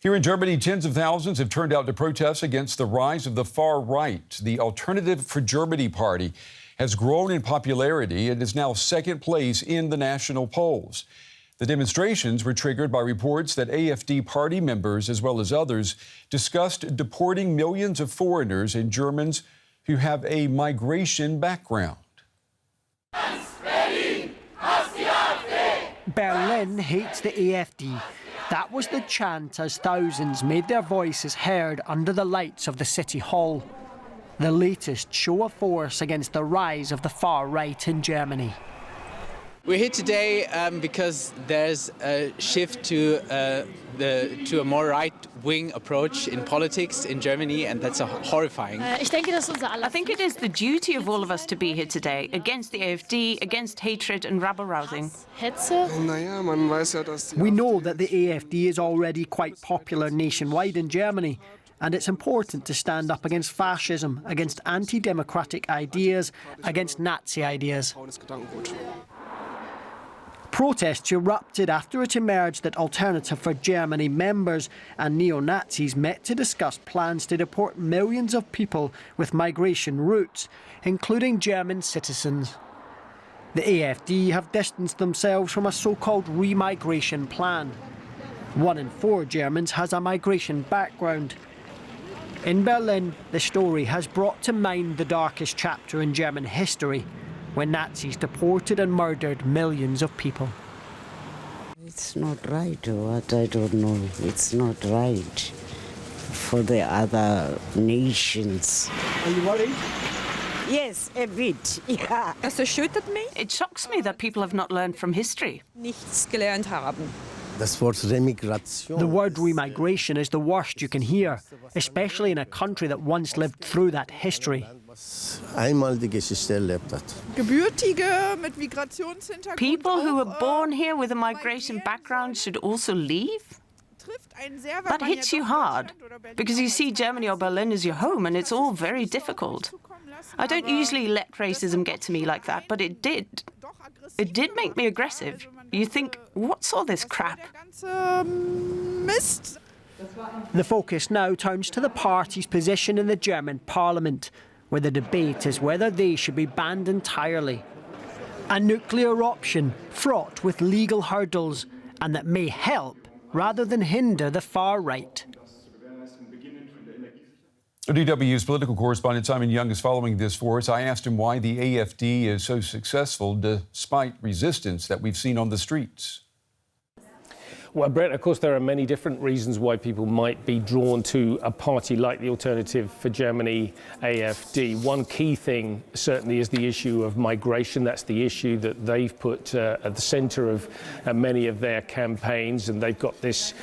Here in Germany, tens of thousands have turned out to protest against the rise of the far right. The Alternative for Germany party has grown in popularity and is now second place in the national polls. The demonstrations were triggered by reports that AfD party members, as well as others, discussed deporting millions of foreigners and Germans who have a migration background. Berlin hates the AfD. That was the chant as thousands made their voices heard under the lights of the City Hall. The latest show of force against the rise of the far right in Germany. We're here today because there's a shift to a more right-wing approach in politics in Germany, and that's horrifying. I think it is the duty of all of us to be here today against the AfD, against hatred and rabble-rousing. We know that the AfD is already quite popular nationwide in Germany, and it's important to stand up against fascism, against anti-democratic ideas, against Nazi ideas. Protests erupted after it emerged that Alternative for Germany members and neo-Nazis met to discuss plans to deport millions of people with migration routes, including German citizens. The AfD have distanced themselves from a so-called remigration plan. 1 in 4 Germans has a migration background. In Berlin, the story has brought to mind the darkest chapter in German history, when Nazis deported and murdered millions of people. It's not right, or what, I don't know. It's not right for the other nations. Are you worried? Yes, a bit, yeah. Das erschüttert mich. It shocks me that people have not learned from history. Nichts gelernt haben. The word remigration is the worst you can hear, especially in a country that once lived through that history. People who were born here with a migration background should also leave? That hits you hard, because you see Germany or Berlin as your home, and it's all very difficult. I don't usually let racism get to me like that, but it did. It did make me aggressive. You think, what's all this crap? The focus now turns to the party's position in the German parliament, where the debate is whether they should be banned entirely. A nuclear option fraught with legal hurdles, and that may help rather than hinder the far right. DW's political correspondent Simon Young is following this for us. I asked him why the AfD is so successful despite resistance that we've seen on the streets. Well, Brett, of course, there are many different reasons why people might be drawn to a party like the Alternative for Germany, AfD. One key thing certainly is the issue of migration. That's the issue that they've put at the centre of many of their campaigns, and they've got this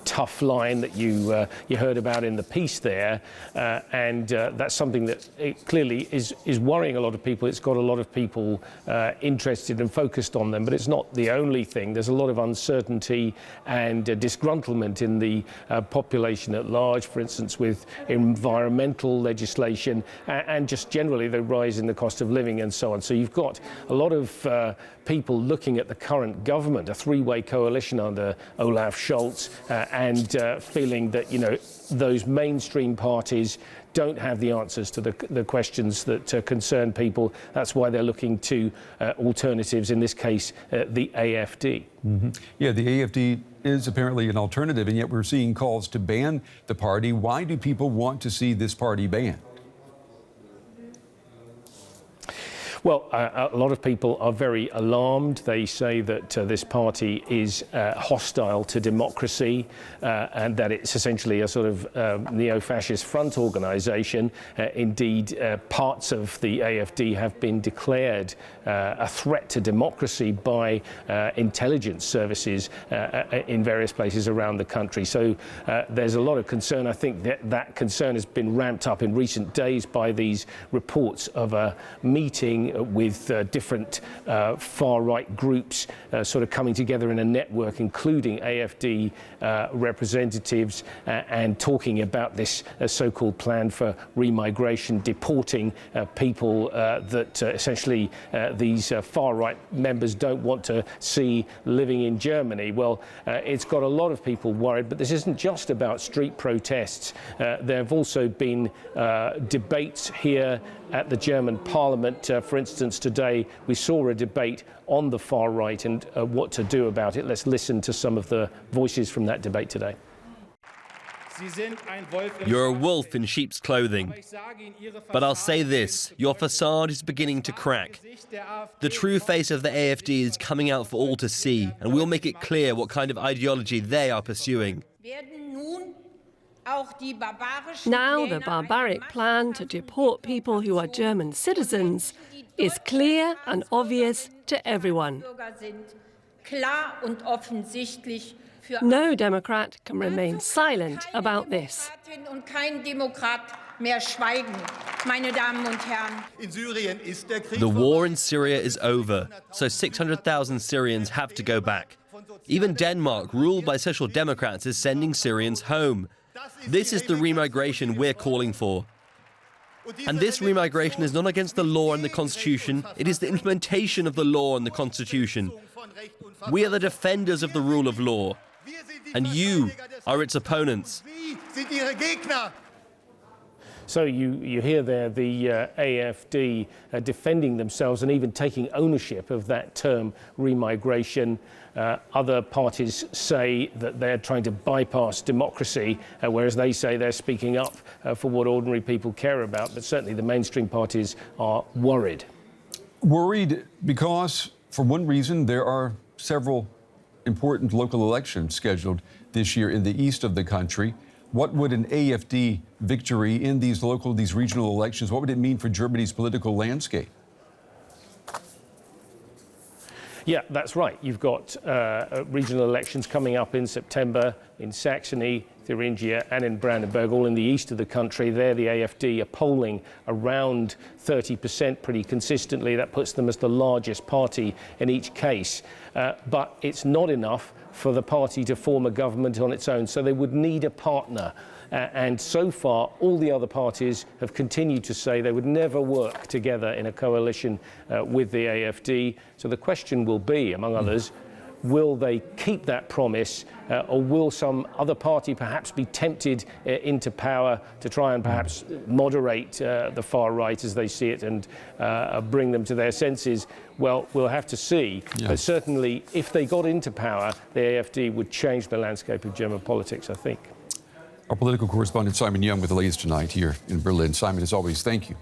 tough line that you heard about in the piece there, and that's something that it clearly is worrying a lot of people. It's got a lot of people interested and focused on them, but it's not the only thing. There's a lot of uncertainty and disgruntlement in the population at large, for instance, with environmental legislation and just generally the rise in the cost of living and so on. So you've got a lot of people looking at the current government, a three-way coalition under Olaf Scholz, and feeling that, you know, those mainstream parties don't have the answers to the questions that concern people. That's why they're looking to alternatives, in this case, the AfD. Mm-hmm. Yeah, the AfD is apparently an alternative, and yet we're seeing calls to ban the party. Why do people want to see this party banned? Well, a lot of people are very alarmed. They say that this party is hostile to democracy and that it's essentially a sort of neo-fascist front organisation. Indeed, parts of the AfD have been declared a threat to democracy by intelligence services in various places around the country. So there's a lot of concern. I think that concern has been ramped up in recent days by these reports of a meeting meeting with different far-right groups sort of coming together in a network, including AfD representatives, and talking about this so-called plan for remigration, deporting people that essentially these far-right members don't want to see living in Germany. Well, it's got a lot of people worried, but this isn't just about street protests. There have also been debates here at the German Parliament. For instance, today we saw a debate on the far right and what to do about it. Let's listen to some of the voices from that debate today. You're a wolf in sheep's clothing. But I'll say this, your facade is beginning to crack. The true face of the AfD is coming out for all to see, and we'll make it clear what kind of ideology they are pursuing. Now the barbaric plan to deport people who are German citizens is clear and obvious to everyone. No Democrat can remain silent about this. The war in Syria is over, so 600,000 Syrians have to go back. Even Denmark, ruled by Social Democrats, is sending Syrians home. This is the remigration we're calling for. And this remigration is not against the law and the Constitution, it is the implementation of the law and the Constitution. We are the defenders of the rule of law, and you are its opponents. So you hear there the AfD defending themselves and even taking ownership of that term remigration. Other parties say that they're trying to bypass democracy, whereas they say they're speaking up for what ordinary people care about. But certainly the mainstream parties are worried. Worried because, for one reason, there are several important local elections scheduled this year in the east of the country. What would an AfD victory in these regional elections, what would it mean for Germany's political landscape? Yeah, that's right. You've got regional elections coming up in September in Saxony, Thuringia and in Brandenburg, all in the east of the country. There the AfD are polling around 30% pretty consistently. That puts them as the largest party in each case. But it's not enough for the party to form a government on its own, so they would need a partner. And so far, all the other parties have continued to say they would never work together in a coalition with the AfD. So the question will be, among others, will they keep that promise, or will some other party perhaps be tempted into power to try and perhaps moderate the far right as they see it and bring them to their senses? Well, we'll have to see. Yeah. But certainly, if they got into power, the AfD would change the landscape of German politics, I think. Our political correspondent Simon Young with the latest tonight here in Berlin. Simon, as always, thank you.